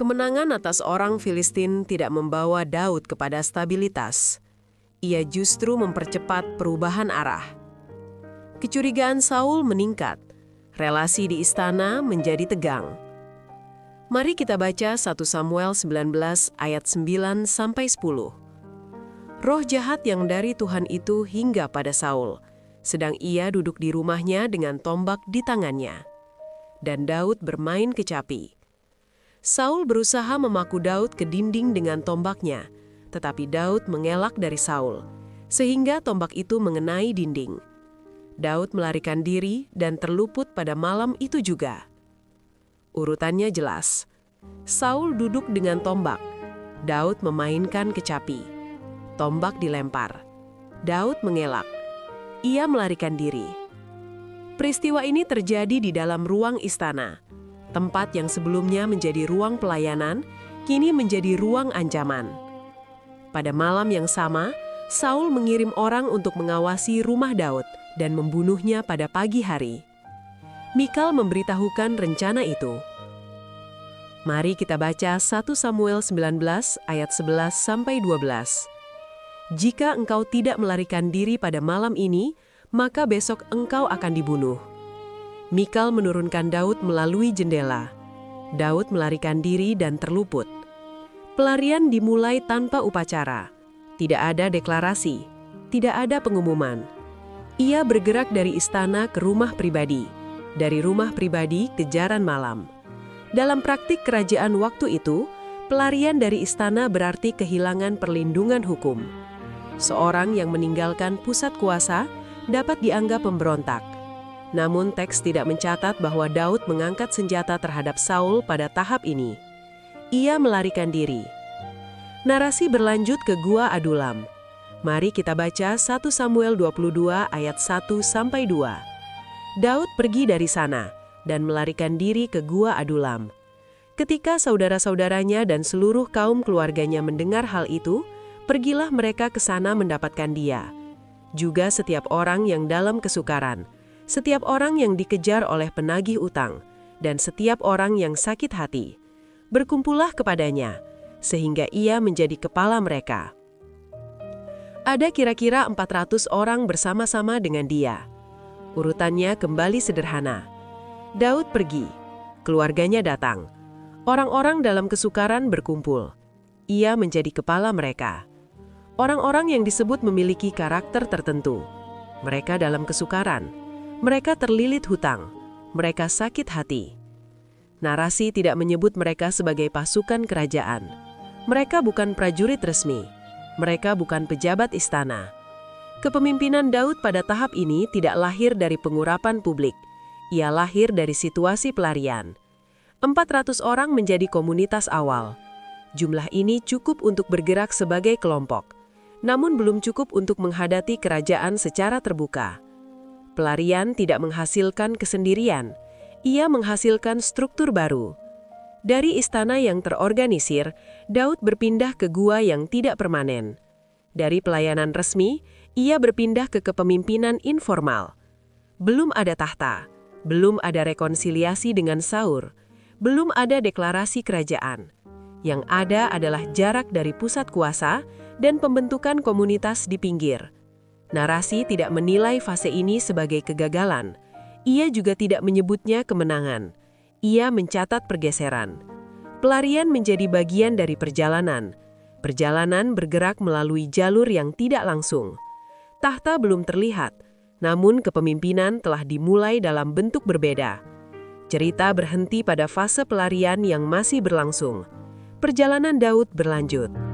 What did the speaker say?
Kemenangan atas orang Filistin tidak membawa Daud kepada stabilitas. Ia justru mempercepat perubahan arah. Kecurigaan Saul meningkat. Relasi di istana menjadi tegang. Mari kita baca 1 Samuel 19 ayat 9-10. Roh jahat yang dari Tuhan itu hingga pada Saul, sedang ia duduk di rumahnya dengan tombak di tangannya. Dan Daud bermain kecapi. Saul berusaha memaku Daud ke dinding dengan tombaknya, tetapi Daud mengelak dari Saul, sehingga tombak itu mengenai dinding. Daud melarikan diri dan terluput pada malam itu juga. Urutannya jelas. Saul duduk dengan tombak. Daud memainkan kecapi. Tombak dilempar. Daud mengelak. Ia melarikan diri. Peristiwa ini terjadi di dalam ruang istana. Tempat yang sebelumnya menjadi ruang pelayanan, kini menjadi ruang ancaman. Pada malam yang sama, Saul mengirim orang untuk mengawasi rumah Daud dan membunuhnya pada pagi hari. Mikal memberitahukan rencana itu. Mari kita baca 1 Samuel 19 ayat 11-12. Jika engkau tidak melarikan diri pada malam ini, maka besok engkau akan dibunuh. Mikal menurunkan Daud melalui jendela. Daud melarikan diri dan terluput. Pelarian dimulai tanpa upacara. Tidak ada deklarasi. Tidak ada pengumuman. Ia bergerak dari istana ke rumah pribadi. Dari rumah pribadi ke jaran malam. Dalam praktik kerajaan waktu itu, pelarian dari istana berarti kehilangan perlindungan hukum. Seorang yang meninggalkan pusat kuasa dapat dianggap pemberontak. Namun teks tidak mencatat bahwa Daud mengangkat senjata terhadap Saul pada tahap ini. Ia melarikan diri. Narasi berlanjut ke Gua Adulam. Mari kita baca 1 Samuel 22 ayat 1-2. Daud pergi dari sana dan melarikan diri ke Gua Adulam. Ketika saudara-saudaranya dan seluruh kaum keluarganya mendengar hal itu, pergilah mereka ke sana mendapatkan dia. Juga setiap orang yang dalam kesukaran, setiap orang yang dikejar oleh penagih utang, dan setiap orang yang sakit hati. Berkumpullah kepadanya, sehingga ia menjadi kepala mereka. Ada kira-kira 400 orang bersama-sama dengan dia. Urutannya kembali sederhana. Daud pergi, keluarganya datang. Orang-orang dalam kesukaran berkumpul. Ia menjadi kepala mereka. Orang-orang yang disebut memiliki karakter tertentu. Mereka dalam kesukaran. Mereka terlilit hutang. Mereka sakit hati. Narasi tidak menyebut mereka sebagai pasukan kerajaan. Mereka bukan prajurit resmi. Mereka bukan pejabat istana. Kepemimpinan Daud pada tahap ini tidak lahir dari pengurapan publik. Ia lahir dari situasi pelarian. 400 orang menjadi komunitas awal. Jumlah ini cukup untuk bergerak sebagai kelompok. Namun belum cukup untuk menghadapi kerajaan secara terbuka. Pelarian tidak menghasilkan kesendirian, ia menghasilkan struktur baru. Dari istana yang terorganisir, Daud berpindah ke gua yang tidak permanen. Dari pelayanan resmi, ia berpindah ke kepemimpinan informal. Belum ada tahta, belum ada rekonsiliasi dengan Saul, belum ada deklarasi kerajaan. Yang ada adalah jarak dari pusat kuasa dan pembentukan komunitas di pinggir. Narasi tidak menilai fase ini sebagai kegagalan. Ia juga tidak menyebutnya kemenangan. Ia mencatat pergeseran. Pelarian menjadi bagian dari perjalanan. Perjalanan bergerak melalui jalur yang tidak langsung. Tahta belum terlihat, namun kepemimpinan telah dimulai dalam bentuk berbeda. Cerita berhenti pada fase pelarian yang masih berlangsung. Perjalanan Daud berlanjut.